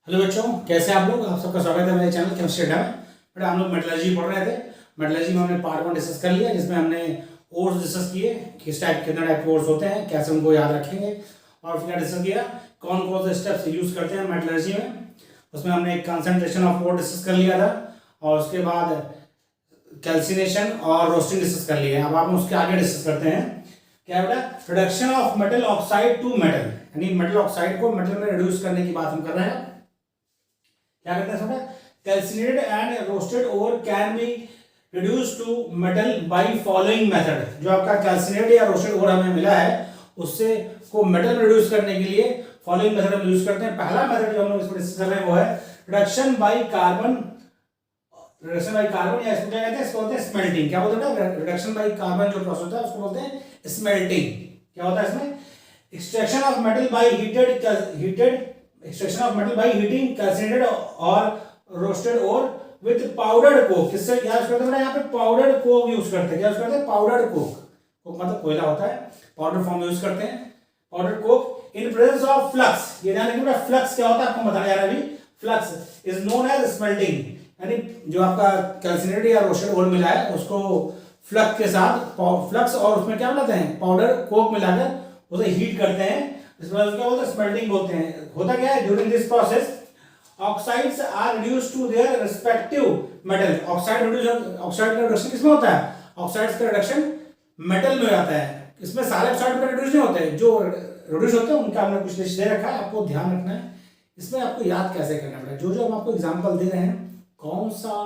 Hello बच्चों, कैसे हैं आप लोग। आप सबका स्वागत है मेरे चैनल केमिस्ट्री अड्डा में। बट हम लोग मेटलर्जी पढ़ रहे थे। मेटलर्जी में हमने पार्ट 1 डिस्कस कर लिया, जिसमें हमने ओर्स डिस्कस किए, किस टाइप कितने टाइप के ओर्स होते हैं, कैसे उनको याद रखेंगे, और फिर डिस्कस किया कौन कौन से स्टेप्स यूज करते हैं मेटलर्जी में। उसमें हमने कंसंट्रेशन ऑफ ओर डिस्कस कर लिया था, और उसके बाद कैल्सिनेशन और रोस्टिंग डिस्कस कर लिया है। अब आप उसके आगे डिस्कस करते हैं क्या बेटा, reduction of metal oxide to metal, यानी मेटल ऑक्साइड को मेटल में रिड्यूस करने की बात हम कर रहे हैं। क्या करते हैं समझा, calcinated and roasted ore can be reduce to metal by following method. जो आपका कैल्सिनेटेड या रोस्टेड ओर हमें मिला है, उससे को मेटल रिड्यूस करने के लिए फॉलोइंग मेथड हम यूज करते हैं। पहला मेथड जो हम लोग इसमें डिस्कस कर रहे हैं वो है reduction by carbon. Reduction by carbon, या इसको क्या कहते हैं, इसको बोलते हैं स्मेल्टिंग। क्या बोलते हैं, रिडक्शन बाय कार्बन जो प्रोसेस होता है उसको बोलते हैं स्मेल्टिंग। क्या होता है इसमें, extraction of metal by heated extraction of metal by heating calcinated और रोस्टेड और विद पाउडर्ड कोक। किससे यूज करते हैं, यहाँ पे पाउडर्ड कोक यूज करते हैं। क्या यूज करते हैं, पाउडर्ड कोक। कोक मतलब कोयला होता है, पाउडर फॉर्म यूज करते हैं powder Coke in presence of flux. ये ध्यान रखिए, फ्लक्स क्या होता है आपको बताया जा रहा है अभी। Flux is known as smelting, यानी जो आपका कैल्सिनेटेड या रोस्टेड ओर मिला है उसको फ्लक्स के साथ, फ्लक्स और उसमें क्या मिलाते हैं, पाउडर कोक मिलाकर उसे हीट करते हैं। इसमें क्या बोलते हैं, स्मेल्टिंग बोलते हैं। होता क्या है, during this process oxides are reduced to their respective metal. Oxide का रिडक्शन किसमें होता है, ऑक्साइड्स का रिडक्शन मेटल में आता है। इसमें सारे ऑक्साइड का रिड्यूस नहीं होते, जो रिड्यूस होते हैं उनका हमने कुछ लिस्ट दे रखा है, आपको ध्यान रखना है। इसमें आपको याद कैसे करना पड़ेगा, जो जो हम आपको एग्जांपल दे रहे हैं, कौन सा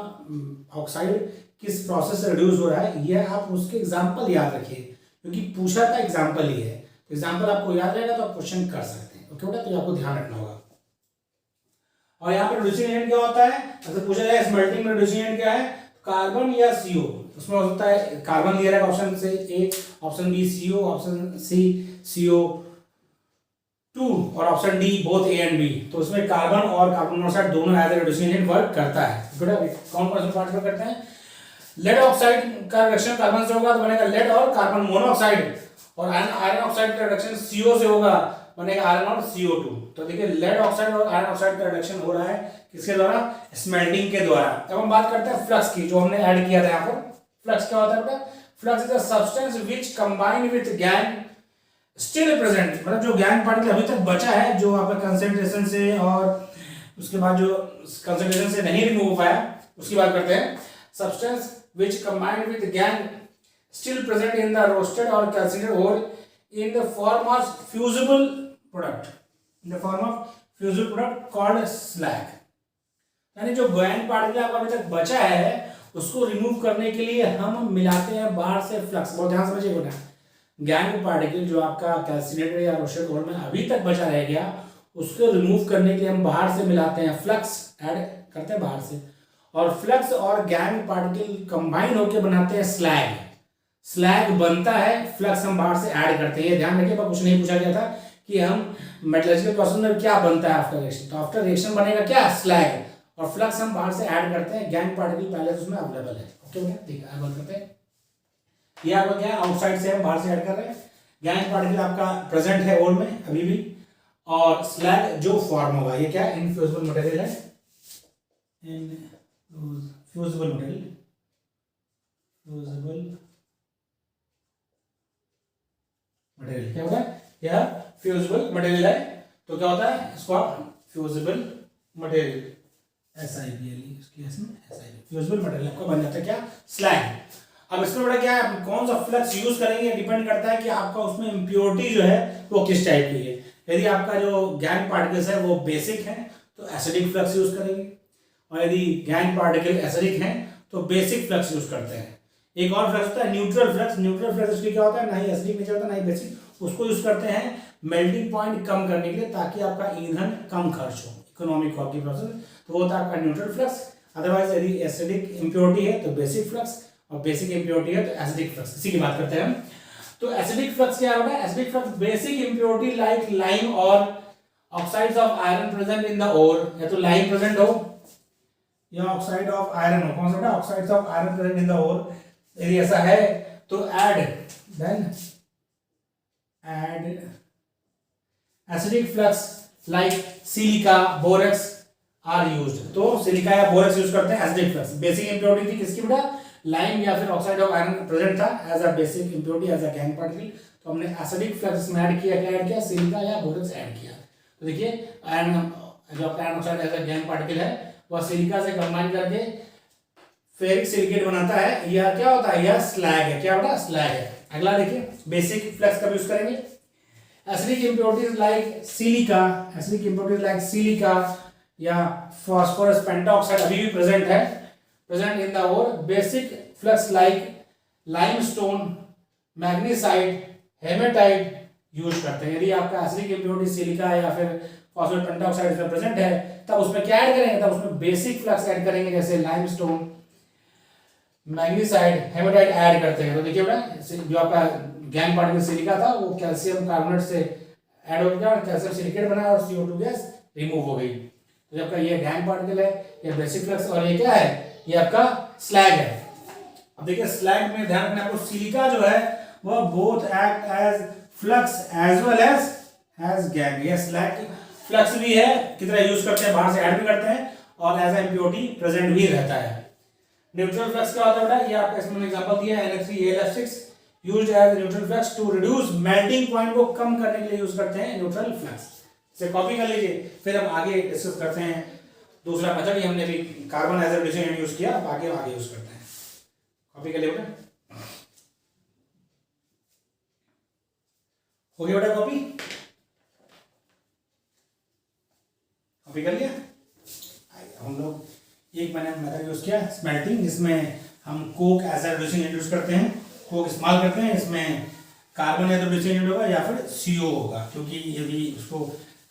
ऑक्साइड किस प्रोसेस से रिड्यूस हो रहा है, यह आप उसके एग्जांपल याद रखिए, क्योंकि पूछा था एग्जांपल ही है। एग्जांपल आपको याद रहेगा तो आप क्वेश्चन कर सकते हैं। ओके बेटा, तो आपको ध्यान रखना होगा। और यहाँ पर रिड्यूसिंग एजेंट क्या होता है, अगर पूछा जाए स्मेल्टिंग में रिड्यूसिंग एजेंट क्या है, कार्बन या सीओ। उसमें हो सकता है कार्बन दिया रहेगा ऑप्शन से A, option B CO, option C CO 2 और option D both A and B. तो उसमें कार्बन और कार्बन मोनोऑक्साइड दोनों as a reducing agent work करता है। बेटा कौन कौन से पार्टिकल करते हैं, लेड ऑक्साइड का रिडक्शन कार्बन से होगा तो बनेगा लेड और कार्बन मोनोऑक्साइड, और आयरन ऑक्साइड का रिडक्शन CO से होगा, बनेगा आयरन और CO2। तो देखिए लेड ऑक्साइड और आयरन ऑक्साइड का रिडक्शन हो रहा है किसके द्वारा, स्मेल्टिंग के द्वारा। अब हम बात करते हैं फ्लक्स की, जो हमने ऐड किया था यहाँ पर। फ्लक्स क्या होता है बेटा, flux is a substance which combine with gang still present, मतलब जो गैंग पार्टिकल अभी तक बचा है, जो आपका कंसंट्रेशन से और उसके बाद जो कंसंट्रेशन से नहीं रिमूव हो पाया, उसकी बात करते हैं। Substance which combine with gang still present in the roasted or calcined ore in the form of fusible product, in the form of fusible product called slag। यानी जो गैंग पार्टिकल आपका अभी तक बचा है उसको रिमूव करने के लिए हम मिलाते हैं बाहर से फ्लक्स। बहुत ध्यान समझिए बेटा, गैंग पार्टिकल जो आपका कैल्सिनेटेड या रोस्टेड ओर में अभी तक बचा रह गया, उसको रिमूव करने के लिए हम बाहर से मिलाते हैं, फ्लक्स ऐड करते हैं बाहर से, और फ्लक्स और गैंग पार्टिकल कंबाइन होकर बनाते हैं स्लैग। स्लैग बनता है, फ्लक्स हम बाहर से ऐड करते हैं। ध्यान रखिए, कुछ नहीं पूछा गया था कि हम मेटलर्जिकल प्रोसेस में क्या बनता है आफ्टर रिएक्शन, तो आफ्टर रिएक्शन बनेगा क्या, स्लैग, और फ्लक्स हम बाहर से ऐड करते हैं। गैंग पार्टिकल पहले से उसमें अवेलेबल है। ओके ओके, ठीक है, बात करते हैं। ये आपका क्या है, आउटसाइड से हम बाहर से ऐड कर रहे हैं। गैंग पार्टिकल आपका प्रेजेंट है ओर में अभी भी, और स्लैग जो फॉर्म होगा, ये क्या है, इनफ्यूजिबल मटेरियल है, इनफ्यूजिबल मटेरियल, फ्यूजिबल मटेरियल क्या होगा, यह फ्यूजिबल मटेरियल है। तो क्या होता है, इसको आप फ्यूजिबल मटेरियल SIBLE, इसकी फ्यूजिबल मटेरियल आपका बन जाता है क्या, स्लैग। अब इसमें बड़ा क्या है, कौन सा फ्लक्स यूज करेंगे डिपेंड करता है कि आपका उसमें इम्प्योरिटी जो है वो किस टाइप की है। यदि आपका जो गैंग पार्टिकल्स है वो बेसिक है तो एसिडिक फ्लक्स यूज करेंगे, और यदि गैंग पार्टिकल एसिडिक है तो बेसिक फ्लक्स यूज करते हैं। एक और फ्लक्स होता है न्यूट्रल फ्लक्स। न्यूट्रल फ्लक्स उसकी क्या होता है, ना ही एसिडिक नेचर होता है ना ही बेसिक, उसको यूज करते हैं मेल्टिंग पॉइंट कम करने के लिए, ताकि आपका ईंधन कम खर्च हो, इकोनॉमिक हो आपकी प्रोसेस। तो वो होता है आपका न्यूट्रल फ्लक्स। अदरवाइज यदि एसिडिक इम्प्योरिटी है तो बेसिक फ्लक्स, और बेसिक इम्प्योरिटी है तो एसिडिक फ्लक्स। इसी की बात करते हैं हम। तो एसिडिक फ्लक्स क्या होता है, acidic flux basic impurity like lime और oxides of iron present in the ore, या तो लाइम प्रेजेंट हो या ऑक्साइड ऑफ आयरन हो। कौन सा, oxides of iron present in the ore, यदि ऐसा है तो then add acidic flux like silica, borax, are used, तो सिलिका या बोरेक्स यूज करते हैं एसिडिक फ्लक्स। बेसिक इंप्योरिटी थी किसकी बेटा, लाइम या फिर ऑक्साइड ऑफ आयरन प्रेजेंट था as a basic impurity as a gangue particle, तो हमने एसिडिक फ्लक्स में ऐड किया, क्या ऐड किया, सिलिका या बोरेक्स ऐड किया। तो देखिए आयरन जो आपका iron oxide as a gangue particle है वह सिलिका से कंबाइन करके फेरिक सिलिकेट बनाता है, यह क्या होता है, यह स्लैग है, क्या होता है, स्लैग है। अगला देखिए बेसिक फ्लक्स का यूज करेंगे, acidic impurities like silica, acidic impurities like silica या फास्फोरस पेंटाऑक्साइड अभी भी प्रेजेंट है, present in the ore. Basic flux like limestone, magnesite, hematite use करते हैं। यदि आपका एसिडिक इंप्योरिटी सिलिका या फिर फास्फोरस पेंटाऑक्साइड इसमें प्रेजेंट है तब उसमें क्या ऐड करेंगे, तब उसमें बेसिक फ्लक्स ऐड करेंगे, जैसे लाइमस्टोन, मैग्नीसाइट, हेमेटाइट ऐड करते हैं। तो देखिए बेटा जो आपका गैंग पार्टिकल सिलिका था वो कैल्शियम कार्बोनेट से ऐड हो गया और कैल्शियम सिलिकेट बना और CO2 गैस रिमूव हो गई। तो जब का ये गैंग पार्टिकल है, ये बेसिक फ्लक्स, और ये क्या है, ये आपका स्लैग है। अब देखिए स्लैग में ध्यान रखना आपको, सिलिका जो है वह both act as flux as well as gangue. ये स्लैग फ्लक्स भी है, कितना यूज करते हैं, बाहर से ऐड भी करते हैं, और एज ए इम्प्योरिटी प्रेजेंट भी रहता है। न्यूट्रल फ्लक्स क्या होता है बेटा, ये आपका इसमें एग्जांपल दिया है Na3AlF6 used as neutral flux to reduce melting point को कम करने के लिए यूज करते हैं न्यूट्रल फ्लक्स। इसे कॉपी कर लीजिए, फिर हम आगे डिस्कस करते हैं दूसरा मेथड। ये हमने भी carbon as a reducing agent use किया, अब आगे यूज करते हैं। कॉपी कर लिया बेटा, हो गया बेटा कॉपी, कॉपी कर लिया। हम लोग एक मैंने मेथड यूज किया स्मेल्टिंग, जिसमें हम coke as a reducing agent use करते हैं, कोक इस्तेमाल करते हैं। इसमें carbon as a reducing agent होगा या फिर CO होगा, क्योंकि यदि उसको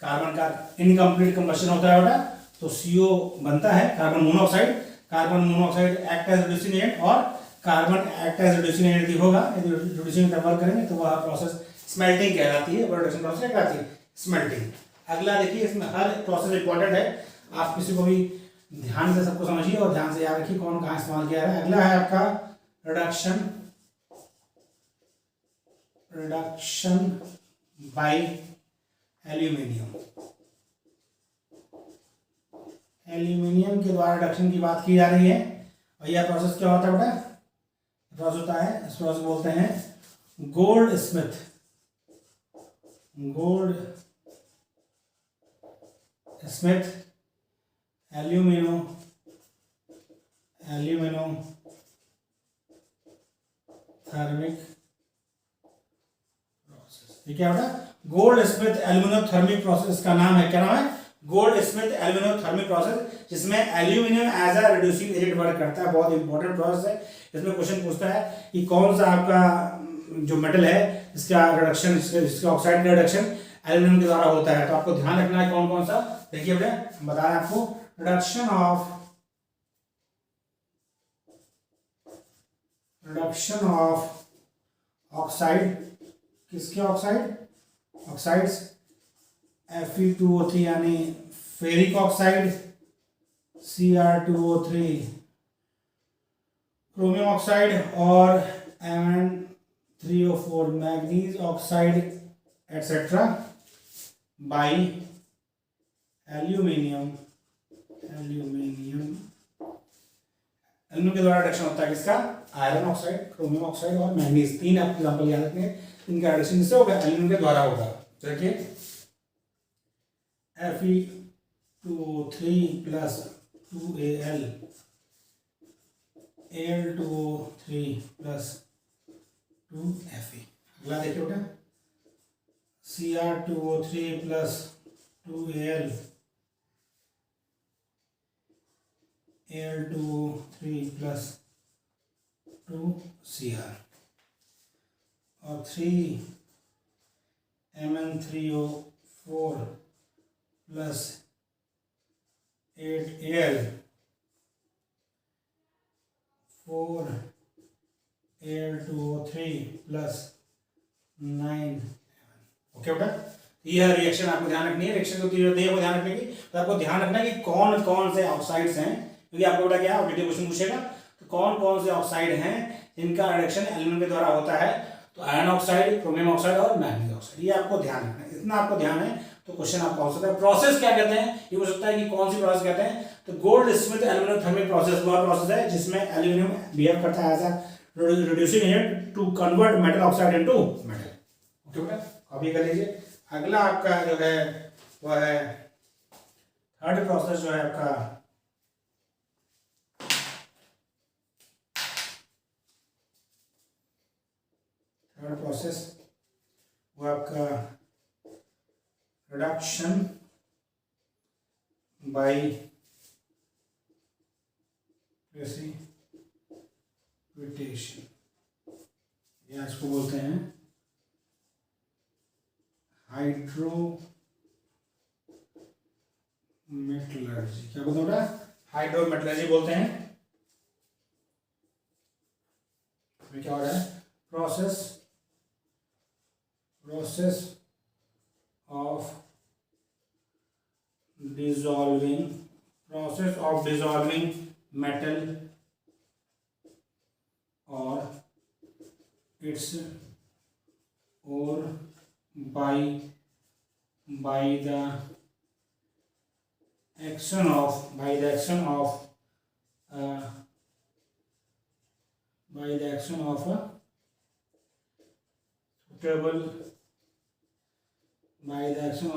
कार्बन का इनकम्प्लीट कंबशन होता है बेटा तो CO बनता है, carbon monoxide. Carbon monoxide act as reducing agent और carbon act as reducing agent यदि होगा, यदि रिड्यूसिंग कंवर्ट करेंगे तो वह प्रोसेस स्मेल्टिंग कहलाती है, प्रोडक्शन प्रोसेस कहलाती है स्मेल्टिंग। अगला देखिए, इसमें हर प्रोसेस इंपॉर्टेंट है, आप किसी को भी ध्यान से सबको समझिए और ध्यान से याद रखिए कौन कहाँ इस्तेमाल किया है। अगला है आपका रिडक्शन बाय एल्यूमिनियम। एल्यूमिनियम के द्वारा रिडक्शन की बात की जा रही है, और यह प्रोसेस क्या होता है बेटा, प्रोसेस होता है, इस प्रोसेस बोलते हैं Goldschmidt aluminothermic process. ठीक है बेटा, Goldschmidt aluminothermic process का नाम है, क्या नाम है, Goldschmidt aluminothermic process, जिसमें aluminium as a reducing agent work करता है। बहुत इंपॉर्टेंट प्रोसेस है, इसमें क्वेश्चन पूछता है कि कौन सा आपका जो मेटल है इसका रिडक्शन, इसका ऑक्साइड का रिडक्शन एल्यूमिनियम के द्वारा होता है। तो आपको ध्यान रखना है कौन कौन सा, देखिए बेटा बता रहे हैं आपको, रिडक्शन ऑफ ऑक्साइड, किसके ऑक्साइड्स Fe2O3 यानी ferric oxide, Cr2O3 chromium oxide और Mn3O4 manganese oxide etcetera by aluminium के द्वारा रिडक्शन होता है किसका, आयरन ऑक्साइड, क्रोमियम ऑक्साइड और मैग्नीज। तीन आप एग्जांपल याद रखने, इनका रिडक्शन किससे होगा, एल्यूमिनियम के द्वारा होगा। तो देखिए Fe2O3 plus 2Al, Al2O3 plus 2Fe। अगला देखिए बेटा, Cr2O3 plus 2Al, Al2O3 plus 2Cr और 3Mn3O4 plus 8Al 4Al2O3 plus 9। Okay बेटा, यह रिएक्शन आपको ध्यान रखनी है, रिएक्शन को आपको ध्यान रखने की, तो आपको ध्यान रखना है कि कौन कौन से ऑक्साइड्स हैं, क्योंकि आपको बेटा क्या ऑब्जेक्टिव क्वेश्चन पूछेगा, तो कौन कौन से ऑक्साइड हैं जिनका रिडक्शन एल्यूमिनियम के द्वारा होता है। तो आयरन ऑक्साइड, क्रोमियम ऑक्साइड और मैग्नीज ऑक्साइड, ये आपको ध्यान रखना है। इतना आपको ध्यान है तो क्वेश्चन आपका हो सकता है। प्रोसेस क्या कहते हैं, ये हो सकता है कि कौन सी प्रोसेस कहते हैं, तो Goldschmidt aluminium thermic process वह प्रोसेस है जिसमें एल्यूमिनियम बिहेव करता है as a reducing agent to convert metal oxide into metal. Okay बेटा, कॉपी कर लीजिए। अगला आपका जो है वह है थर्ड प्रोसेस जो है आपका थर्ड प्रोसेस वो आपका रिडक्शन बाय प्रेसिपिटेशन, या इसको बोलते हैं हाइड्रोमेटलर्जी। क्या बोलते हैं, हाइड्रोमेटलर्जी बोलते हैं। क्या हो रहा है, process of dissolving metal or its ore by the action of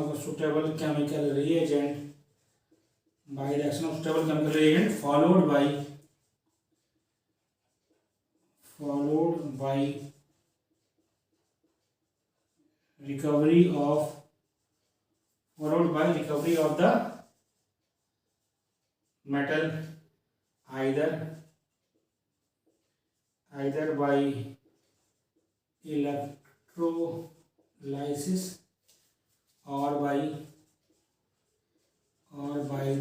a suitable chemical reagent followed by recovery of the metal either by electrolysis or by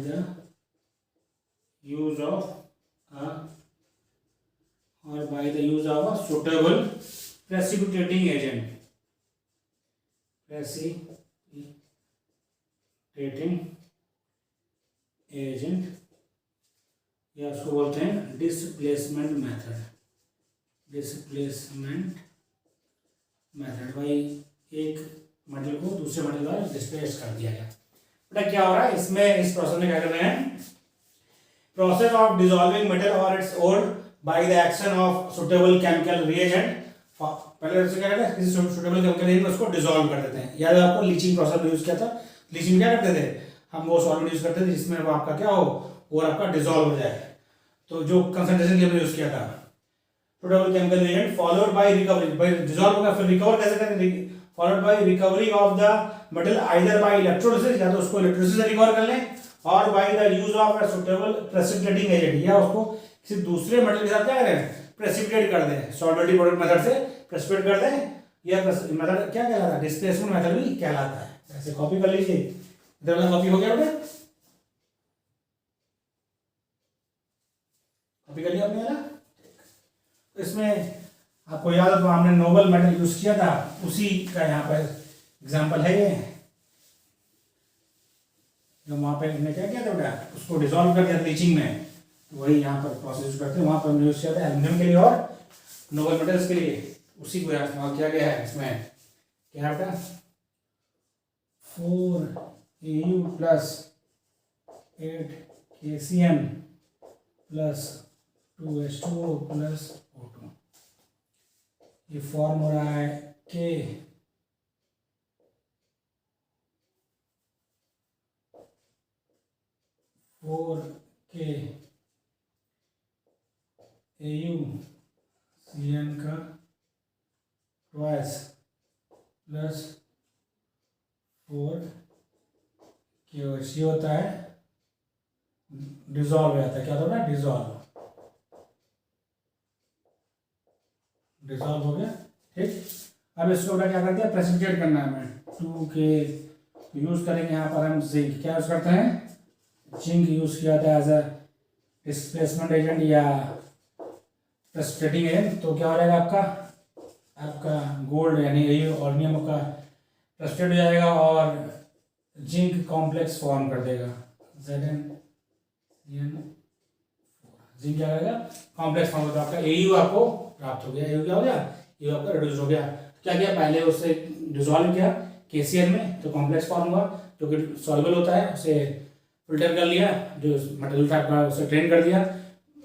the use of a suitable precipitating agent या उसको बोलते हैं displacement method. भाई एक metal को दूसरे metal द्वारा displace कर दिया गया। बेटा क्या हो रहा है इसमें, इस प्रोसेस में क्या कर रहे हैं, प्रोसेस ऑफ डिसॉल्विंग मेटल और its ore by the action of suitable chemical reagent. पहले उससे क्या करते हैं, किसी सुटेबल केमिकल रिएजेंट में उसको डिसॉल्व कर देते हैं। याद है आपको लीचिंग प्रोसेस यूज किया था। लीचिंग क्या करते थे, हम वो सॉल्वेंट यूज करते थे जिसमें वो आपका क्या हो और आपका डिसॉल्व हो जाए। तो जो कंसंट्रेशन के हमने यूज किया था, suitable chemical reagent followed by recovery, by dissolve होगा फिर रिकवर कैसे करेंगे, followed by recovery of the metal either by electrolysis, या तो उसको इलेक्ट्रोलिसिस से रिकवर कर लें, और by the use of a suitable precipitating agent, या उसको किसी दूसरे मेटल के साथ क्या करें, प्रेसिपिटेट कर दें, सॉल्वेंटी प्रोडक्ट मेथड से प्रेसिपिटेट कर दें। यह मेथड क्या कहलाता है, डिस्प्लेसमेंट मेथड भी कहलाता है। ऐसे कॉपी कर लीजिए। इधर वाला कॉपी हो गया बेटा, कॉपी कर लिया आपने वाला। इसमें आपको याद है हमने नोबल मेटल यूज किया था, उसी का यहाँ पर एग्जांपल है ये। जो वहाँ पे हमने क्या किया था बेटा, उसको डिसॉल्व कर दिया लीचिंग में, तो वही यहाँ पर प्रोसेस यूज करते हैं। वहाँ पर हमने यूज किया था एल्यूमिनियम के लिए और नोबल मेटल्स के लिए, उसी को यहाँ इस्तेमाल किया गया है। इसमें क्या बेटा 4Au plus 8KCl plus 2H2O plus O2, ये फॉर्म हो रहा है K AuCN का ट्वाइस प्लस 4KOH, ये होता है डिसॉल्व हो जाता है। क्या होता है, डिसॉल्व हो गया। ठीक, अब इसको क्या कर दिया, प्रेसिपिटेट करना है हमें। 2K यूज करेंगे यहाँ पर हम जिंक, क्या यूज करते हैं, जिंक यूज किया था एज अ डिस्प्लेसमेंट एजेंट या प्रेसिपिटेटिंग एजेंट। तो क्या हो जाएगा आपका गोल्ड यानी ऑर्नियम का प्रेसिपिटेट हो जाएगा और जिंक कॉम्प्लेक्स फॉर्म कर देगा, ZnCN4। जिंक क्या करेगा, कॉम्प्लेक्स फॉर्म होता है आपका Au, आपको प्राप्त हो गया। Au क्या हो गया, ये आपका रिड्यूस हो गया। क्या किया, पहले उससे डिजोल्व किया KCl में, तो कॉम्प्लेक्स फॉर्म हुआ जो कि सॉल्युबल होता है, उसे फिल्टर कर लिया, जो मटेरियल था आपका उसे ड्रेन कर दिया।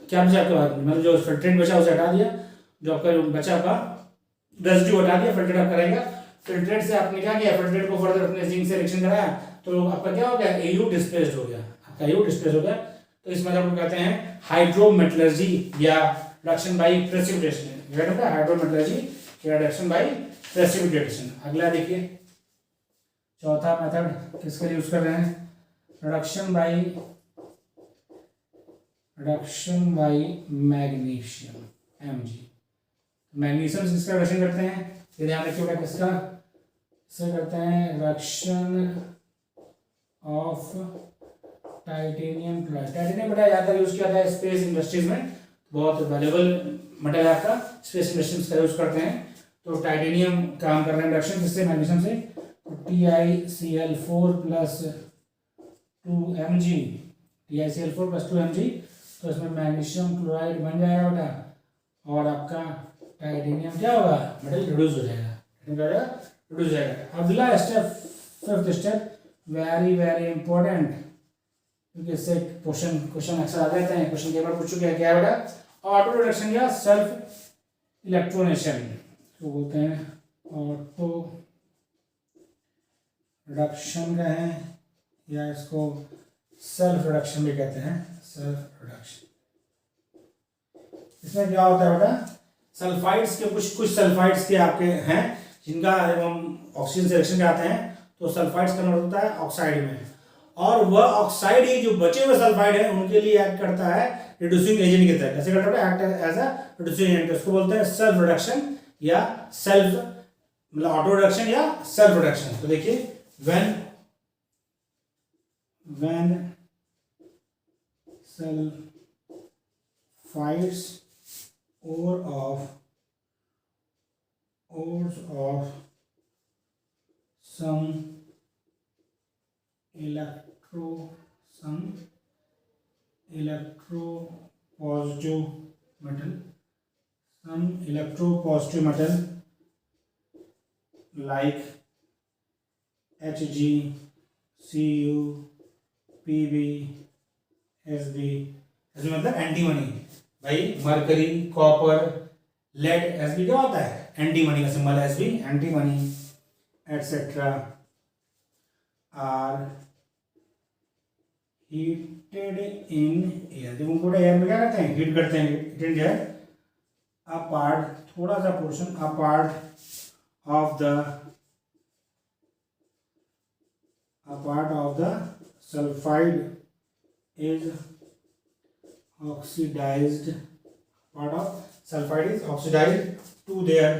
क्या बचा आपके बाद, मतलब जो फिल्ट्रेंट बचा उसे हटा दिया, जो आपका बचा आपका रेजिड्यू हटा दिया, फिल्टर आप करेगा। फिल्ट्रेट से आपने क्या किया, फिल्ट्रेट को फर्दर अपने जिंक से रिएक्शन कराया, तो आपका क्या हो गया, AU डिस्प्लेस्ड हो गया, आपका AU डिस्प्लेस्ड हो गया। तो इस मेथड को कहते हैं हाइड्रोमेटलर्जी या रिडक्शन बाय प्रेसिपिटेशन। हाइड्रोमेटलर्जी या रिडक्शन बाय प्रेसिपिटेशन। अगला देखिए, चौथा मेथड किसके लिए यूज कर रहे हैं, reduction by magnesium, Mg। Magnesium से इसका रिडक्शन करते हैं, ये ध्यान रखिएगा, किसका, इससे करते हैं reduction of titanium chloride. Titanium बेटा ज़्यादा यूज किया जाता है स्पेस इंडस्ट्रीज में, बहुत वैल्यूएबल मटेरियल आपका, स्पेस इंडस्ट्रीज का यूज करते हैं। तो टाइटेनियम काम कर रहे हैं रिडक्शन किससे, मैग्नीशियम से, तो TiCl4 plus 2Mg, TiCl4 plus 2Mg, तो इसमें मैग्नीशियम क्लोराइड बन जाएगा बेटा, और आपका टाइटेनियम क्या होगा, मेटल रिड्यूस हो जाएगा, रिड्यूस हो जाएगा। अगला step, fifth step, very very important, क्योंकि इससे क्वेश्चन अक्सर आ जाते हैं, क्वेश्चन कई बार पूछ चुके हैं, क्या है बेटा, ऑटो रिडक्शन या सेल्फ इलेक्ट्रोनेशन, तो बोलते हैं ऑटो रिडक्शन का है, या इसको सेल्फ रिडक्शन भी कहते हैं, सेल्फ रिडक्शन। इसमें क्या होता है बेटा, सल्फाइड्स के कुछ सल्फाइड्स के आपके हैं जिनका जब हम ऑक्सीजन से रिएक्शन कराते हैं तो सल्फाइड्स कन्वर्ट होता है ऑक्साइड में, और वह ऑक्साइड ही जो बचे हुए सल्फाइड है उनके लिए एक्ट करता है रिड्यूसिंग एजेंट की तरह। कैसे करता है, act as a reducing agent, उसको बोलते हैं सेल्फ रिडक्शन या सेल्फ, मतलब ऑटो रिडक्शन या सेल्फ रिडक्शन। तो देखिए, when sulphides ores of some electropositive metal like Hg, Cu, Pb, Sb, मतलब एंटीमनी भाई, मरकरी, कॉपर, लेड, Sb क्या होता है, एंटीमनी का सिंबल है Sb, antimony etcetera are heated in air. जब उनको एयर में क्या करते हैं, हीट करते हैं, हीटेड एयर, अ पार्ट, थोड़ा सा portion, a part of the sulphide is oxidized, part of sulfide is oxidized to their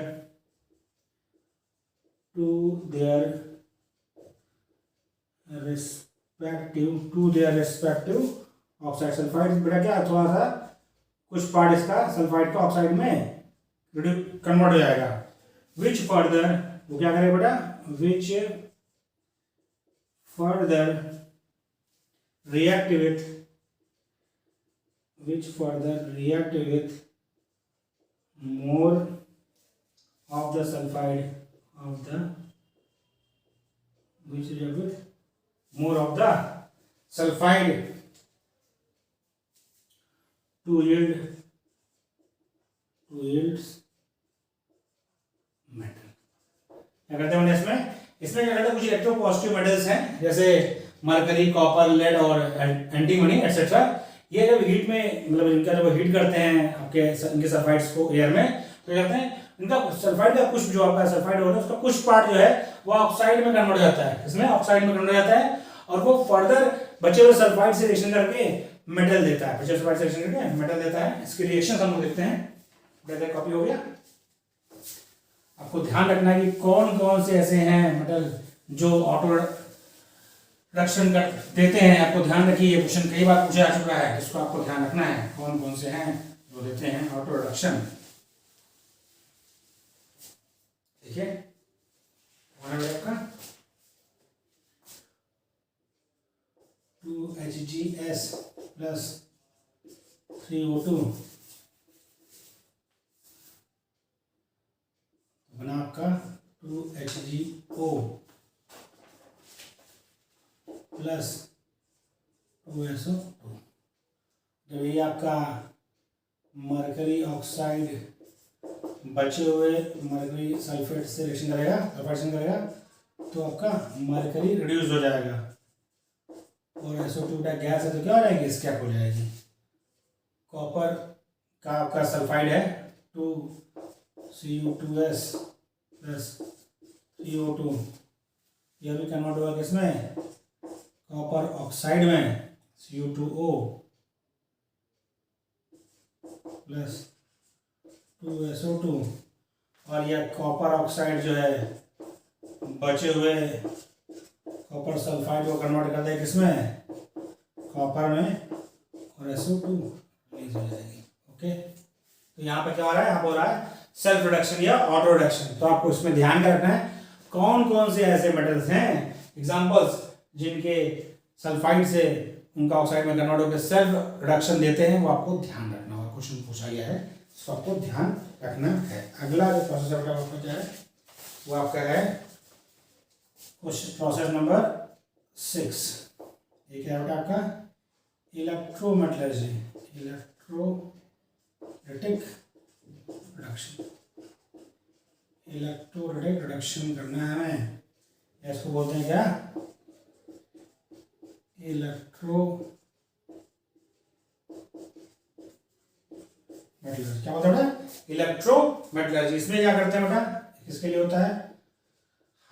respective oxide। Sulphide बेटा क्या, थोड़ा सा कुछ पार्ट इसका सल्फाइड का ऑक्साइड में कन्वर्ट हो जाएगा, विच फर्दर, वो क्या करेगा बेटा, which further react with more of the sulfide to yield metal। क्या करते हैं इसमें क्या करते हैं, कुछ इलेक्ट्रोपॉजिटिव मेटल्स हैं जैसे मरकरी, कॉपर, लेड और एंटीमनी एटसेट्रा। ये जब हीट में, मतलब इनका जब हीट करते हैं आपके इनके सल्फाइड्स को एयर में, तो क्या करते हैं, इनका सल्फाइड का कुछ, जो आपका सल्फाइड होता है उसका कुछ पार्ट जो है वो ऑक्साइड में कन्वर्ट हो जाता है, इसमें ऑक्साइड में कन्वर्ट हो जाता है, और वो फर्दर बचे हुए सल्फाइड से रिएक्शन करके मेटल देता है, बचे हुए सल्फाइड से रिएक्शन करके मेटल देता है। इसकी रिएक्शन हम लोग देखते हैं, ब्रदर कॉपी हो गया। आपको ध्यान रखना है कि कौन कौन से ऐसे हैं मेटल जो ऑटो रिडक्शन कर देते हैं। आपको ध्यान रखिए, ये क्वेश्चन कई बार पूछा जा चुका है, इसको आपको ध्यान रखना है, कौन कौन से हैं जो देते हैं ऑटो रिडक्शन। देखिए, आपका 2HgS प्लस 3O2 बना आपका 2HgO प्लस 2SO2। जब ये आपका मरकरी ऑक्साइड बचे हुए मरकरी सल्फेट से रिएक्शन करेगा, सल्फेशन करेगा, तो आपका मरकरी रिड्यूस हो जाएगा और SO2 गैस है तो क्या हो जाएगी, स्कैप हो जाएगी। कॉपर का आपका सल्फाइड है 2Cu2S प्लस CO2, यह भी कन्वर्ट होगा किसमें, कॉपर ऑक्साइड में Cu2O प्लस 2SO2, और यह कॉपर ऑक्साइड जो है बचे हुए कॉपर सल्फाइड को कन्वर्ट कर देगा किसमें, कॉपर में, और SO2 रिलीज हो जाएगी। ओके, तो यहाँ पे क्या हो रहा है, यहाँ पे हो रहा है सेल्फ रिडक्शन या ऑटो रिडक्शन। तो आपको इसमें ध्यान का रखना है कौन कौन से ऐसे मेटल्स हैं एग्जांपल्स जिनके सल्फाइड से उनका ऑक्साइड में कन्वर्ट होकर सेल्फ रिडक्शन देते हैं, वो आपको ध्यान रखना होगा। क्वेश्चन पूछा गया है, तो आपको ध्यान रखना है। अगला जो प्रोसेस आपका क्या है, वो आपका है प्रोसेस नंबर 6। एक है आपका electrometallurgy, electrolytic reduction, electrolytic reduction करना है हमें। इसको बोलते हैं क्या, इलेक्ट्रोमेटलर्जी। क्या बोलते हैं बेटा, इलेक्ट्रोमेटलर्जी। इसमें क्या करते हैं बेटा, इसके लिए होता है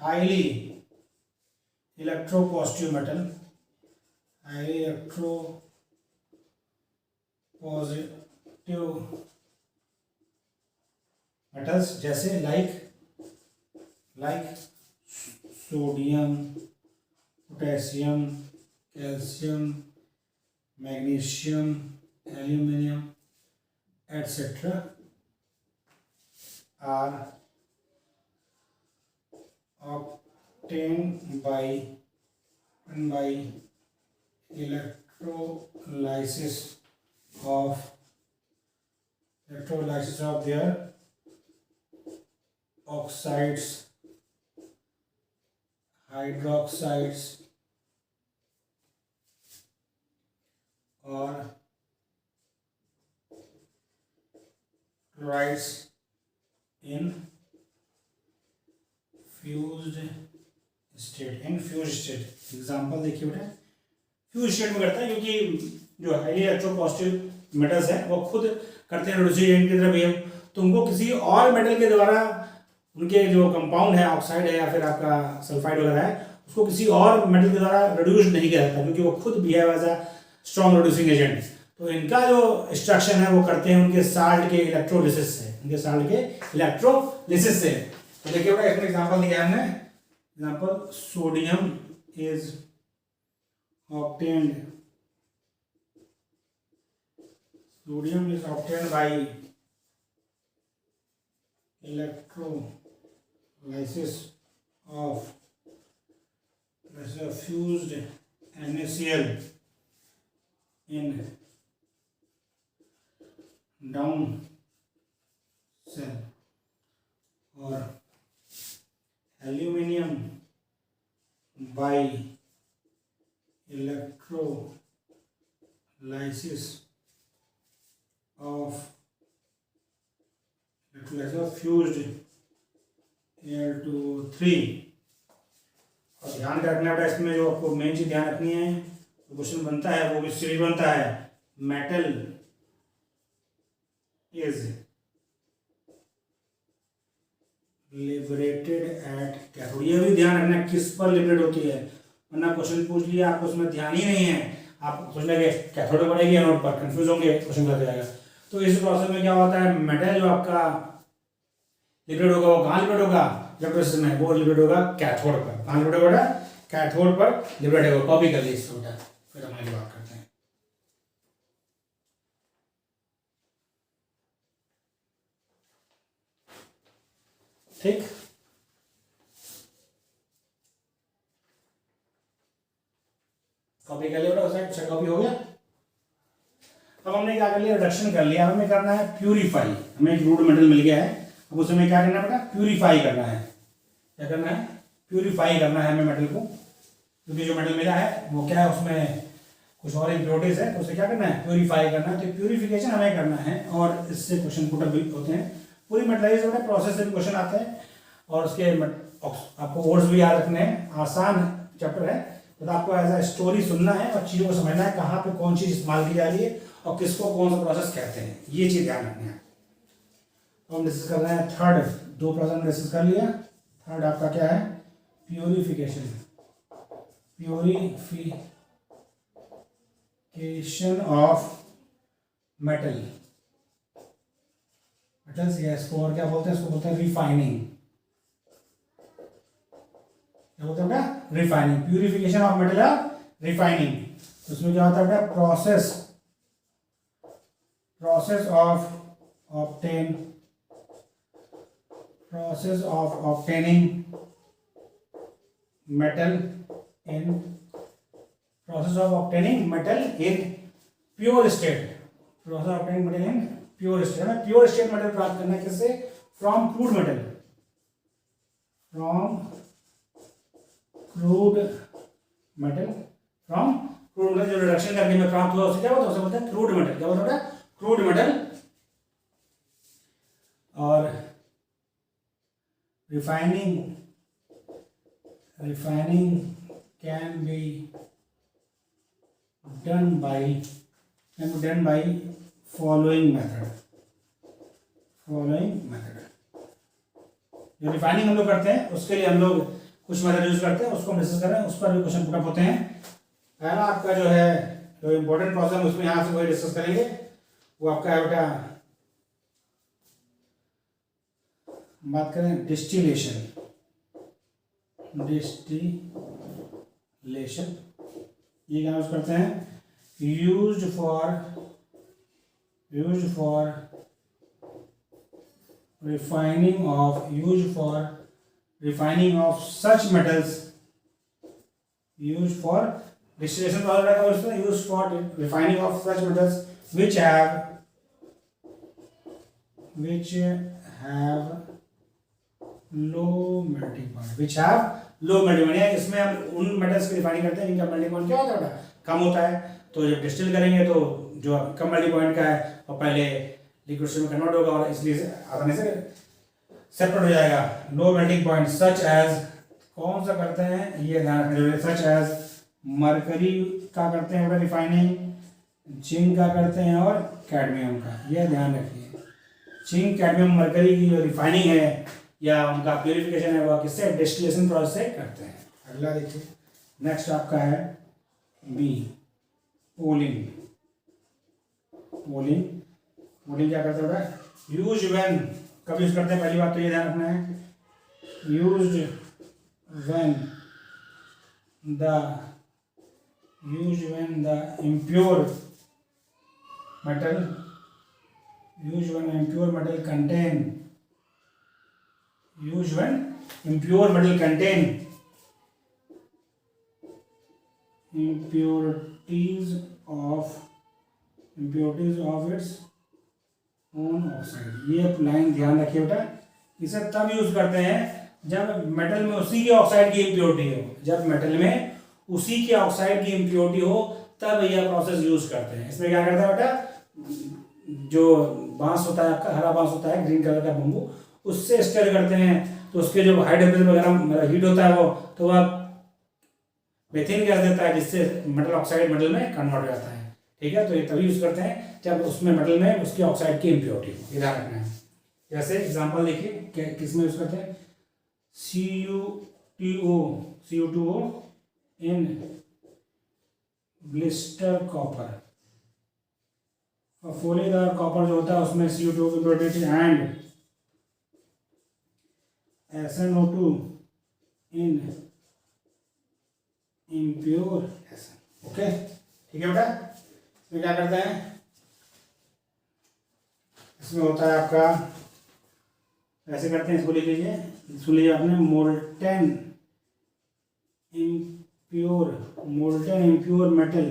highly electropositive metal, highly electropositive metals जैसे like sodium, potassium, calcium, magnesium, aluminium etcetera are obtained by electrolysis of their oxides, hydroxides or chlorides in fused state. Example देखिए बेटा, फ्यूज स्टेट में करता है क्योंकि जो हाईली इलेक्ट्रोपॉजिटिव मेटल्स हैं वो खुद करते हैं रिड्यूसिंग एजेंट की तरह बिहेव, तो उनको किसी और मेटल के द्वारा उनके जो कंपाउंड है, ऑक्साइड है या फिर आपका सल्फाइड वगैरह है, उसको किसी और मेटल के द्वारा रिड्यूस नहीं किया जाता क्योंकि वो खुद behave as a strong reducing agent. तो इनका जो एक्सट्रैक्शन है वो करते हैं उनके साल्ट के इलेक्ट्रोलिसिस से, तो देखिए बेटा इसमें एग्जांपल दिया है हमने। Example, sodium is obtained by electrolysis of fused NaCl in Down cell, और aluminium by electrolysis of fused Al2O3। और ध्यान रखना है इसमें जो आपको मेन चीज ध्यान रखनी है, तो क्वेश्चन बनता है वो भी सीरीज बनता है, metal is liberated at cathode. ये भी ध्यान रखना किस पर लिबरेट होती है, वरना क्वेश्चन पूछ लिया आपको उसमें ध्यान ही नहीं है, आप सोच लेंगे कैथोड पड़ेगी या नोड पर, कंफ्यूज होंगे, क्वेश्चन गलत जाएगा। तो इस प्रोसेस में क्या होता है, मेटल जो आपका लिबरेट होगा वो कहाँ लिबरेट होगा, इलेक्ट्रोलिसिस में, वो लिबरेट होगा कैथोड पर। कहाँ लिबरेट होगा, कैथोड पर लिबरेट होगा। कॉपी कर लीजिए इसको बेटा, फिर हम आगे बात करते हैं। ठीक, कॉपी कर लिया बेटा, अच्छा कॉपी हो गया। अब हमने क्या कर लिया, रिडक्शन कर लिया, हमें करना है प्यूरिफाई। हमें एक रूड मेटल मिल गया है, अब उसमें क्या करना है बेटा, प्यूरिफाई करना है। क्या करना है, प्यूरिफाई करना है हमें मेटल को, क्योंकि जो मेटल मिला है वो क्या है, उसमें कुछ और इम्प्योरिटीज है, तो उसे क्या करना है, प्यूरिफाई करना है। तो प्यूरिफिकेशन हमें करना है और इससे क्वेश्चन पुट अप होते हैं। पूरी मेटलाइजेशन प्रोसेस से भी क्वेश्चन आते हैं और उसके आपको वर्ड्स भी याद रखने हैं। आसान चैप्टर है, तो आपको एज अ स्टोरी सुनना है और चीज़ों को समझना है, कहाँ पे कौन चीज़ इस्तेमाल की जा रही है और किसको कौन सा प्रोसेस कहते हैं, ये चीज़ ध्यान रखनी है। तो हम डिस्कस कर रहे हैं थर्ड, 2 प्रोसेस हमने डिस्कस कर लिया। थर्ड आपका क्या है, purification. Purification of metal, metals, या इसको और क्या बोलते हैं, इसको बोलते हैं रिफाइनिंग। क्या बोलते हैं बेटा, रिफाइनिंग। प्यूरिफिकेशन ऑफ मेटल है रिफाइनिंग। तो उसमें क्या होता है बेटा, process of obtaining metal in pure state. Process of obtaining metal in pure state है, प्योर स्टेट मेटल प्राप्त करना है किससे, from crude metal. From crude metal जो रिडक्शन करके में प्राप्त हुआ उसे क्या बोलते हैं, उसे बोलते हैं क्रूड मेटल। क्या बोलते हैं, क्रूड मेटल। और refining can be done by following method. जो रिफाइनिंग हम लोग करते हैं उसके लिए हम लोग कुछ मेथड यूज करते हैं, उसको हम डिस्कस कर रहे हैं, उस पर भी क्वेश्चन पुट अप होते हैं। पहला आपका जो है, जो इम्पोर्टेंट प्रॉब्लम उसमें यहाँ से वही डिस्कस करेंगे, वो आपका है बेटा, बात करें डिस्टिलेशन। ये क्या यूज करते हैं, used for refining of such metals, used for distillation process, used for refining of such metals which have low melting point, इसमें हम उन मेटल्स की रिफाइनिंग करते हैं जिनका मेल्टिंग पॉइंट क्या होता है, कम होता है। तो जब डिस्टिल करेंगे तो जो कम मेल्टिंग पॉइंट का है और पहले लिक्विड में कन्वर्ट होगा और इसलिए आसानी से सेपरेट हो जाएगा। Low melting point such as, कौन सा करते हैं ये ध्यान रखना जरूरी है, सच एज मरकरी का करते हैं रिफाइनिंग, जिंक का करते हैं और कैडमियम का, ये ध्यान रखिए। जिंक, कैडमियम, मरकरी की जो रिफाइनिंग है या उनका प्यूरिफिकेशन है वो किससे, डिस्टिलेशन प्रोसेस से करते हैं। अगला देखिए, नेक्स्ट आपका है बी, पोलिंग। क्या करते हैं, यूज व्हेन, कब यूज करते हैं, पहली बात तो ये ध्यान रखना है, used when the impure metal contain impurities of its own oxide। ये लाइन ध्यान रखिए बेटा, इसे तब यूज करते हैं जब मेटल में उसी के ऑक्साइड की इम्प्योरिटी हो, तब यह प्रोसेस यूज करते हैं। इसमें क्या करता है बेटा, जो बांस होता है आपका, हरा बांस होता है, ग्रीन कलर का बम्बू, उससे स्टर करते हैं तो उसके जो हाई टेम्परेचर वगैरह हीट होता है वो, तो वह मीथेन गैस देता है जिससे मेटल ऑक्साइड मेटल में कन्वर्ट हो जाता है। ठीक है, तो ये तभी यूज करते हैं जब उसमें मेटल में उसकी ऑक्साइड की इम्प्योरिटी हो, ध्यान रखना है। जैसे एग्जांपल देखिए, किस में यूज करते हैं, CuTO इन ब्लिस्टर कॉपर। फफोलेदार कॉपर जो होता है उसमें CO2 की impurity and SnO2 in impure essence. Okay, ठीक है बेटा। इसमें क्या करते हैं, इसमें होता है आपका, ऐसे करते हैं, इसको लिख लीजिए, सुन लीजिए आपने, molten impure metal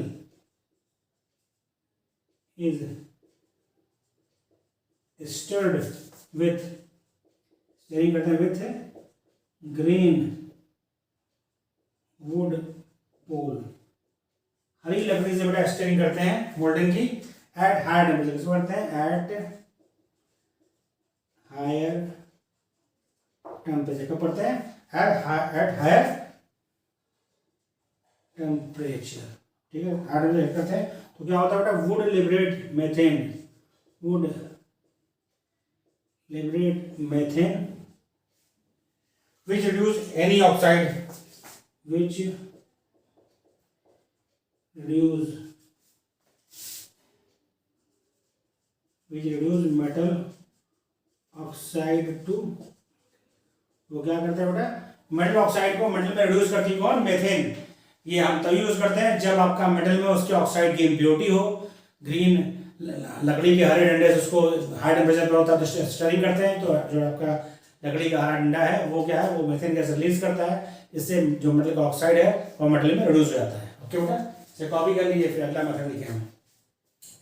is stirred with steering करते हैं विथ ग्रीन वुड पोल, हरी लकड़ी से बेटा स्टेयरिंग करते हैं मोल्डिंग की एट हायर टेम्परेचर, किसको करते हैं एट हायर टेम्परेचर, कब पढ़ते हैं एट हायर टेम्परेचर, ठीक है हायर टेम्परेचर करते हैं। तो क्या होता है बेटा would liberate methane, would liberate methane which reduce any oxide, which reduce metal oxide to, वो क्या करते हैं बेटा मेटल ऑक्साइड को मेटल में रिड्यूस करती है कौन, मेथेन। ये हम तभी यूज करते हैं जब आपका मेटल में उसके ऑक्साइड की इम्प्योरिटी हो। ग्रीन लकड़ी के हरे डंडे से उसको हाई टेम्परेचर पर होता है तो स्टरिंग करते हैं, तो जो आपका लकड़ी का हरा डंडा है वो क्या है, वो मेथेन गैस रिलीज करता है, इससे जो मेटल का ऑक्साइड है वो मेटल में रिड्यूस हो जाता है। ओके बेटा, इसे कॉपी कर लीजिए, फिर अगला मेथड लिखे हम।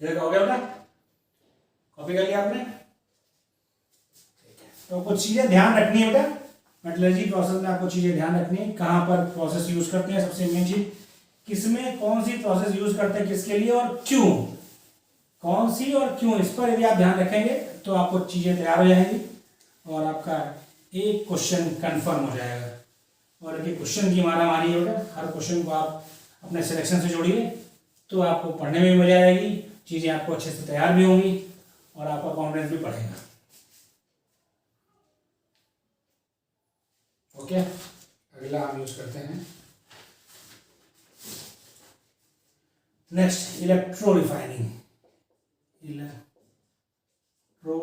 ये हो गया बेटा, कॉपी कर लिया आपने। तो कुछ चीजें ध्यान रखनी है बेटा मेटलर्जी प्रोसेस में, आपको चीजें ध्यान रखनी है। कहाँ पर प्रोसेस यूज करते हैं, सबसे मेन चीज किसमें कौन सी प्रोसेस यूज करते हैं, किसके लिए और क्यों, कौन सी और क्यों, इस पर यदि आप ध्यान रखेंगे तो आपको चीजें तैयार हो जाएंगी और आपका एक क्वेश्चन कंफर्म हो जाएगा। और यदि क्वेश्चन की मारा मारी है बेटा, हर क्वेश्चन को आप अपने सिलेक्शन से जोड़िए तो आपको पढ़ने में भी मजा आएगी, चीजें आपको अच्छे से तैयार भी होंगी और आपका कॉन्फिडेंस भी बढ़ेगा। ओके, अगला हम यूज करते हैं next electro refining. Electro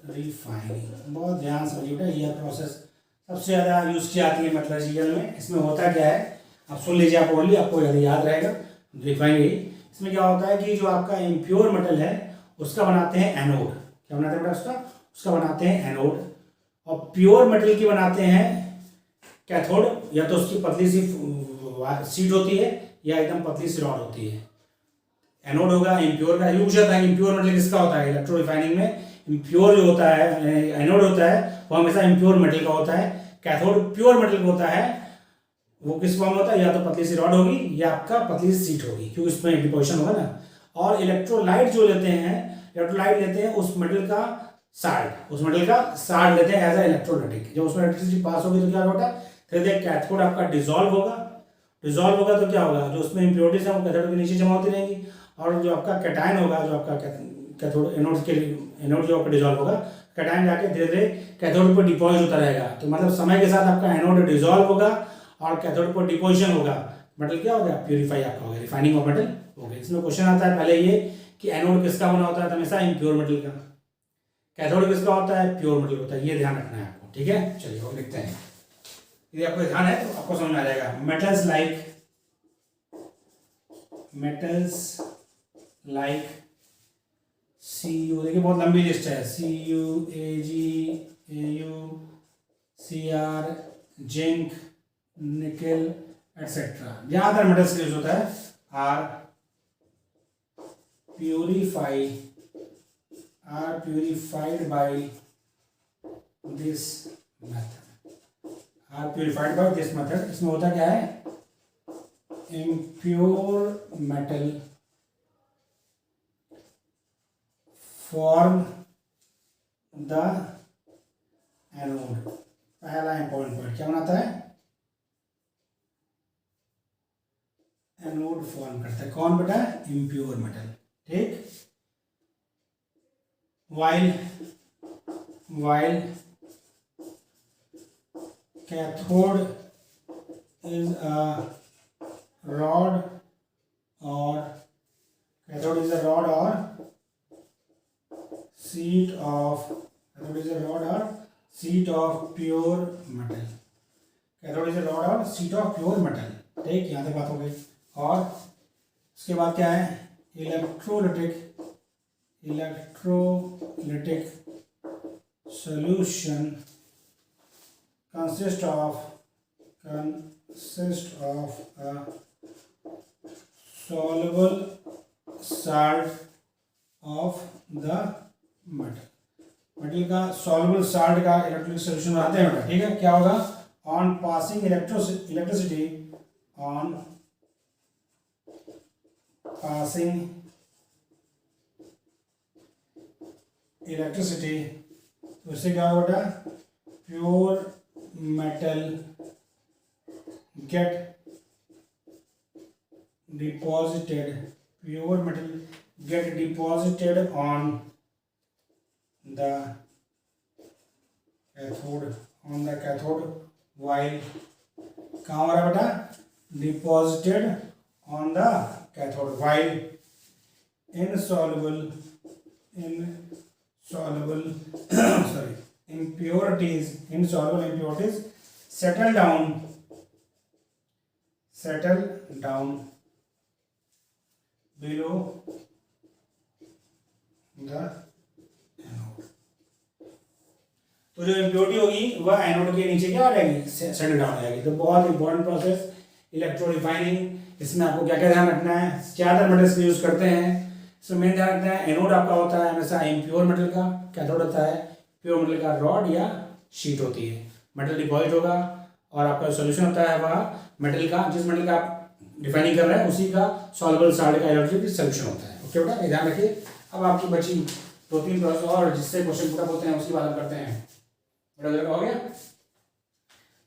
refining बहुत ध्यान से समझिए बेटा, यह प्रोसेस सबसे ज़्यादा यूज की जाती है मेटलर्जिकल में। इसमें होता क्या है आप सुन लीजिए, आप ओनली आपको यदि याद रहेगा रिफाइनरी। इसमें क्या होता है कि जो आपका इम्प्योर मेटल है उसका बनाते हैं एनोड, क्या बनाते हैं बेटा उसका बनाते हैं एनोड, और प्योर मेटल की बनाते हैं कैथोड। या तो उसकी पतली सी सीट होती है या एकदम पतली सी रॉड होती है। एनोड होगा इम्प्योर का, यूज होता है इम्प्योर मेटल किसका होता है इलेक्ट्रो रिफाइनिंग में, इम्प्योर जो होता है एनोड होता है वो हमेशा इम्प्योर मेटल का होता है। कैथोड प्योर मेटल का होता है, वो किस फॉर्म में होता है, या तो पतली सी रॉड होगी या आपका पतली सी सीट होगी, क्योंकि इसमें डिपोजिशन होगा ना। और इलेक्ट्रोलाइट जो लेते हैं, इलेक्ट्रोलाइट लेते हैं उस मेटल का साल्ट, उस मेटल का साल्ट लेते हैं एज ए इलेक्ट्रोलाइटिक। जब उसमें इलेक्ट्रिसिटी पास होगी तो क्या होगा, धीरे धीरे कैथोड आपका डिजोल्व होगा, डिजोल्व होगा तो क्या होगा, जो उसमें इम्प्योरिटीज है वो कैथोड के नीचे जमा होती रहेंगी, और जो आपका कैटायन होगा, जो आपका कैथोड एनोड के एनोड जो आपका डिजोल्व होगा, कैटायन जाके धीरे धीरे कैथोड पर डिपॉजिट होता रहेगा। तो मतलब समय के साथ आपका एनोड डिजोल्व होगा और कैथोड पर डिपोजिशन होगा, मेटल क्या हो गया, प्यूरिफाई आपका हो गया, रिफाइनिंग ऑफ मेटल हो गया। इसमें क्वेश्चन आता है पहले ये कि एनोड किसका बना होता है, हमेशा इम्प्योर मेटल का, कैथोड किसका होता है, प्योर मेटल होता है, ये ध्यान रखना है आपको। ठीक है, चलिए वो लिखते हैं, यदि आपको ध्यान है तो आपको समझ में आ जाएगा। मेटल्स लाइक CU, देखिए बहुत लंबी लिस्ट है, CU, AG, AU, CR, zinc, nickel etcetera, ज्यादातर मेटल्स यूज होता है, are purified by this method, इसमें होता क्या है, impure metal form the anode. पहला इंपॉर्टेंट पॉइंट क्या बनाता है, एनोड फॉर्म करता है, कौन बेटा, इम्प्योर मेटल। ठीक, while cathode is a rod or sheet of pure metal, cathode is a rod or sheet of pure metal। ठीक, यहाँ तक बात हो गई। और उसके बाद क्या है, electrolytic solution consist of a soluble salt of the metal, metal का सॉल्युबल साल्ट का इलेक्ट्रिक सोल्यूशन बनाते हैं बेटा, ठीक है। क्या होगा, on passing electricity on passing electricity, तो इससे क्या होगा बेटा, pure metal get deposited, pure metal get deposited on the cathode while, कहाँ हो रहा है बेटा, deposited on the cathode while insoluble sorry impurities settle down below the anode. तो जो इम्प्योरिटी होगी वह एनोड के नीचे क्या हो जाएगी, सेटल डाउन हो जाएगी। तो बहुत इंपॉर्टेंट प्रोसेस इलेक्ट्रो रिफाइनिंग। इसमें आपको क्या क्या ध्यान रखना है, ज़्यादातर मेटल्स का यूज करते हैं। इसमें मेन ध्यान रखना है, एनोड आपका होता है हमेशा इम्प्योर मेटल का, कैथोड होता है प्योर मेटल का रॉड या शीट होती है। मेटल डिपॉजिट होगा और आपका सोल्यूशन होता है वह मेटल का, जिस मेटल का आप डिफाइनिंग कर रहे हैं उसी का सॉल्युबल साल्ट का इलेक्ट्रिक सोल्यूशन होता है। ओके बेटा, ध्यान रखिए। अब आपकी बची 2-3 प्रोसेस और जिससे क्वेश्चन पूरा होते हैं उसकी बात करते हैं। बेटा उधर का हो गया,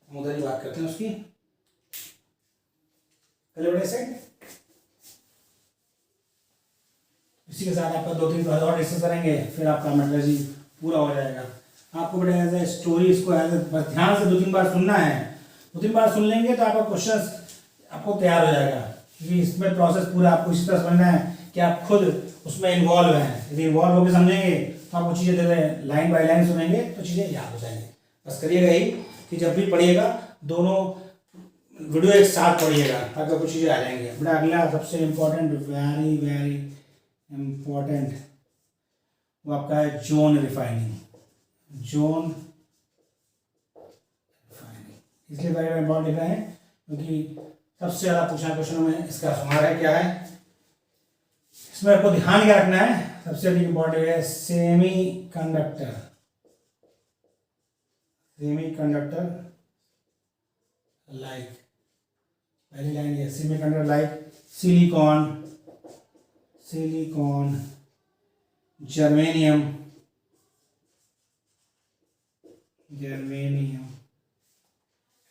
हम उधर ही बात करते हैं उसकी। चलिए बेटा से इसी के साथ आपका 2-3 प्रोसेस और डिस्कस करेंगे, फिर आपका मेटलर्जी पूरा हो जाएगा। आपको बेटा एज ए स्टोरी इसको एज ध्यान से 2-3 बार सुनना है। 2-3 बार सुन लेंगे तो आपका क्वेश्चन आपको तैयार हो जाएगा, क्योंकि इसमें प्रोसेस पूरा आपको इसी तरह समझना है कि आप खुद उसमें इन्वॉल्व हैं। यदि इन्वॉल्व होकर समझेंगे तो आपको चीज़ें धीरे लाइन बाय लाइन सुनेंगे तो चीज़ें याद हो जाएंगी। बस करिएगा यही कि जब भी पढ़िएगा दोनों वीडियो एक साथ पढ़िएगा ताकि आपको चीज़ें आ जाएंगे। बेटा अगला सबसे इम्पोर्टेंट, वेरी वेरी इम्पोर्टेंट, वो आपका है जोन रिफाइनिंग। जोन रिफाइनिंग इसलिए वेरी इम्पोर्टेंट लिख रहे हैं क्योंकि सबसे ज़्यादा पूछा क्वेश्चनों में इसका सुधार है। क्या है इसमें आपको ध्यान क्या रखना है, सबसे अधिक इम्पोर्टेंट है सेमी कंडक्टर लाइक, पहली लाइन ये semiconductor like silicon germanium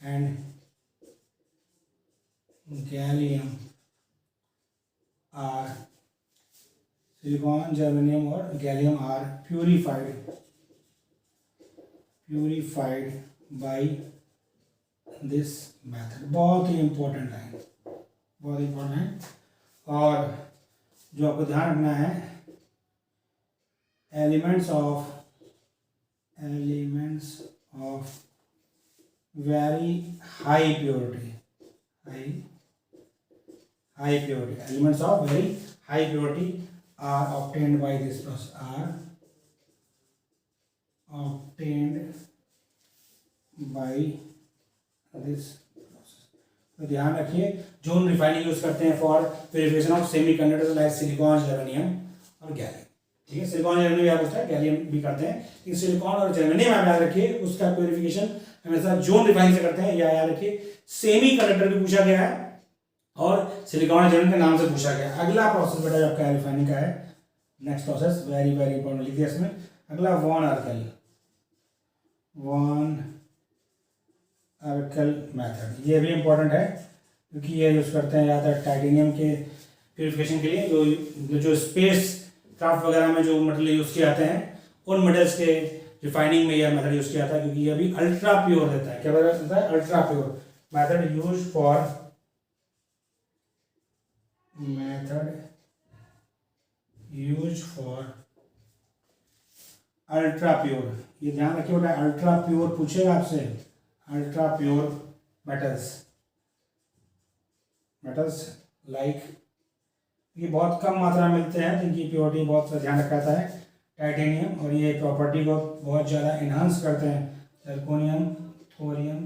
and gallium are, silicon germanium और gallium are purified by this method. बहुत ही इंपॉर्टेंट लाइन, बहुत इंपॉर्टेंट है। और जो आपको ध्यान रखना है, elements of very high purity, elements of very high purity are obtained by this process, तो ध्यान रखिए जोन रिफाइनिंग यूज करते हैं for purification of semi conductors like silicon germanium और गैलियम। ठीक है, सिलिकॉन जर्मेनियम याद होता है, गैलियम भी करते हैं, लेकिन सिलिकॉन और जर्मेनियम आप याद रखिए उसका प्यूरिफिकेशन हमेशा जोन रिफाइनिंग से करते हैं। या याद रखिए सेमी कंडक्टर भी पूछा गया है और सिलिकॉन जर्मेनियम के नाम से पूछा गया। अगला प्रोसेस बेटा आपका रिफाइनिंग का है, next process very very important लिख दिया इसमें। अगला वॉन आर्कल मेथड, ये भी इंपॉर्टेंट है क्योंकि ये यूज करते हैं ज़्यादातर टाइटेनियम के प्यूरिफिकेशन के लिए। जो स्पेस क्राफ्ट वगैरह में जो मटेरियल यूज़ किए जाते हैं उन मेटल्स के रिफाइनिंग में यह मेथड यूज़ किया जाता है, क्योंकि ये भी अल्ट्रा प्योर देता है। क्या बताता है, ultra pure method use for ultra pure. ये ध्यान रखिए बेटा, अल्ट्रा प्योर पूछेगा आपसे, अल्ट्रा प्योर मेटल्स लाइक, ये बहुत कम मात्रा में मिलते हैं तो इनकी प्योरिटी बहुत ध्यान रखा जाता है। टाइटेनियम, और ये प्रॉपर्टी को बहुत ज़्यादा इन्हांस करते हैं। जर्कोनियम, थोरियम,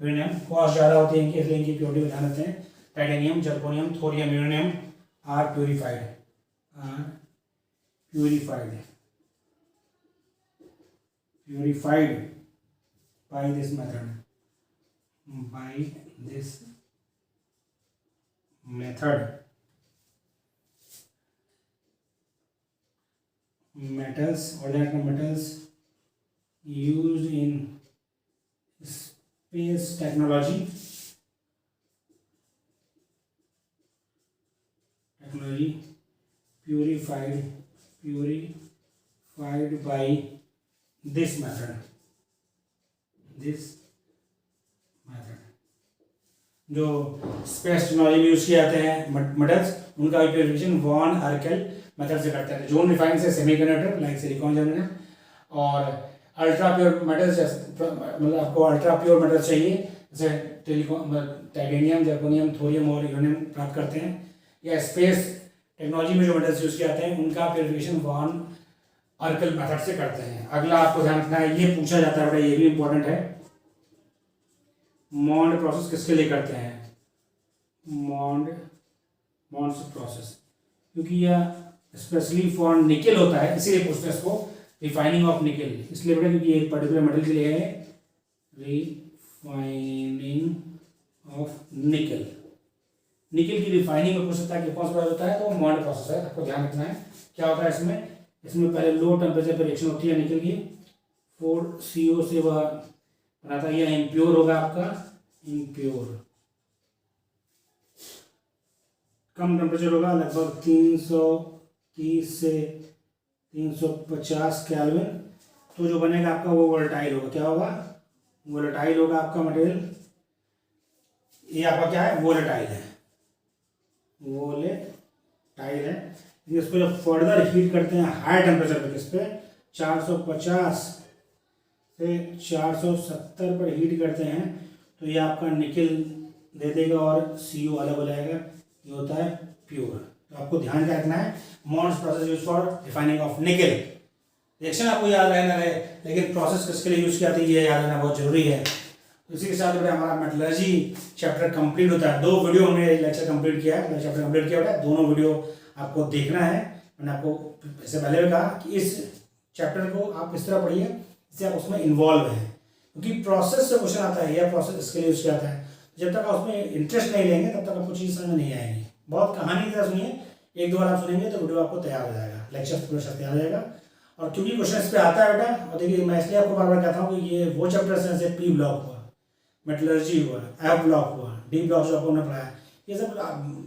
यूरेनियम कॉस्ट ज़्यादा होती है इनकी, इसलिए इनकी प्योरिटी को ध्यान रखते हैं। Titanium, zirconium, thorium, uranium are purified. purified by this method. Metals, ordinary metals used in space technology purified by this method. जो स्पेस टेक्नोलॉजी में यूज किए जाते हैं मेटल्स, उनका प्यूरिफिकेशन वॉन अर्केल मेथड से करते हैं। जोन रिफाइन से सेमीकंडक्टर लाइक सिलिकॉन जर्मेनियम, और अल्ट्रा प्योर मेटल्स, मतलब आपको अल्ट्रा प्योर मेटल्स चाहिए जैसे टाइटेनियम, जर्कोनियम, थोरियम और यूरेनियम प्राप्त करते हैं। या स्पेस टेक्नोलॉजी में जो मेटल्स यूज किए जाते हैं उनका प्यूरिफिकेशन वॉन अर्केल मेथड से करते हैं। अगला आपको ध्यान रखना है, ये पूछा जाता है बेटा, ये भी इंपॉर्टेंट है, मॉन्ड प्रोसेस किसके लिए करते हैं? मॉन्ड्स प्रोसेस, क्योंकि यह स्पेशली फॉर निकल होता है, इसीलिए पूछते हैं इसको रिफाइनिंग ऑफ निकल, इसलिए बेटा क्योंकि एक पर्टिकुलर मेटल के लिए है रिफाइनिंग ऑफ निकल। निकल की रिफाइनिंग में पूछ सकता है कि कौन सा प्रोसेस होता है, तो मॉन्ड प्रोसेस है। आपको ध्यान रखना है क्या होता है इसमें पहले लो टेम्परेचर पर रिएक्शन होती है निकल की, 4CO से वह बनाता है, यह इम्प्योर होगा आपका, इम्प्योर कम टेम्परेचर होगा, लगभग 330 से 350 केल्विन। तो जो बनेगा आपका वो वोलेटाइल होगा। क्या होगा? वोलेटाइल होगा आपका मटेरियल। ये आपका क्या है? वोलेटाइल है, वोलेटाइल है। इसको जब फर्दर हीट करते हैं हाई टेम्परेचर पे, किस पे? 450 से 470 पर हीट करते हैं तो ये आपका निकल दे देगा और CO अलग हो जाएगा। ये होता है प्योर। तो आपको ध्यान क्या रखना है, Mond's process use for refining of nickel. Reaction आपको याद रहना है, लेकिन प्रोसेस किसके लिए यूज किया जाती है ये याद रहना बहुत जरूरी है। तो इसी के साथ हमारा मेटलर्जी चैप्टर कंप्लीट होता है। 2 वीडियो हमने लेक्चर कंप्लीट किया है, चैप्टर कंप्लीट किया होता है। दोनों वीडियो आपको देखना है। मैंने आपको इससे पहले भी कहा कि इस चैप्टर को आप इस तरह पढ़िए इससे आप उसमें इन्वॉल्व हैं, क्योंकि प्रोसेस से क्वेश्चन आता है, यह प्रोसेस इसके लिए यूज किया जाता है। जब तक आप उसमें इंटरेस्ट नहीं लेंगे तब तक आपको चीज़ समझ में नहीं आएगी। बहुत कहानी की तरह सुनिए, 1-2 बार आप सुनेंगे तो वीडियो आपको तैयार हो जाएगा, लेक्चर पूरा तैयार हो जाएगा। और क्योंकि क्वेश्चन इस पर आता है बेटा, और देखिए मैं इसलिए आपको बार बार कहता हूँ कि ये वो चैप्टर्स हैं जैसे P ब्लॉक हुआ, मेटलर्जी हुआ, F ब्लॉक हुआ, D ब्लॉक जो आपको हमने पढ़ाया, ये सब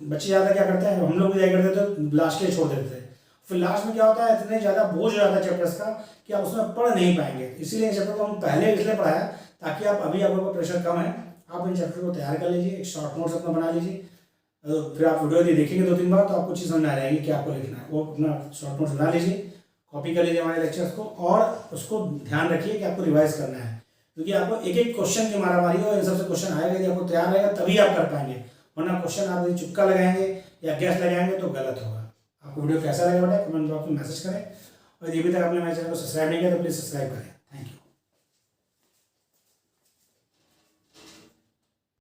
बच्चे ज़्यादा क्या करते हैं, हम लोग भी क्या करते थे तो लास्ट के छोड़ देते थे। फिर लास्ट में क्या होता है, इतने ज़्यादा बोझ हो जाता है चैप्टर्स का कि आप उसमें पढ़ नहीं पाएंगे। इसीलिए चैप्टर को हम पहले इसलिए पढ़ाया ताकि आप अभी आपको प्रेशर कम है, आप इन चैप्टर को तैयार कर लीजिए, एक शॉर्ट नोट्स अपना बना लीजिए। फिर आप वीडियो यदि देखेंगे 2-3 बार तो आपको चीज़ समझ में आ जाएगी कि आपको लिखना है। वो अपना शॉर्ट नोट्स बना लीजिए, कॉपी कर लीजिए हमारे लेक्चर्स को, और उसको ध्यान रखिए कि आपको रिवाइज करना है, क्योंकि आपको एक एक क्वेश्चन की मारामारी हो, इन सबसे क्वेश्चन आएगा, यदि आपको तैयार रहेगा तभी आप कर पाएंगे, वरना क्वेश्चन आप यदि चुपका लगाएंगे या गैस लगाएंगे तो गलत होगा। आपको वीडियो कैसा लगा बेटा कमेंट बॉक्स में मैसेज करें, और यदि अभी तक आपने मेरे चैनल को सब्सक्राइब नहीं किया तो प्लीज़ सब्सक्राइब करें।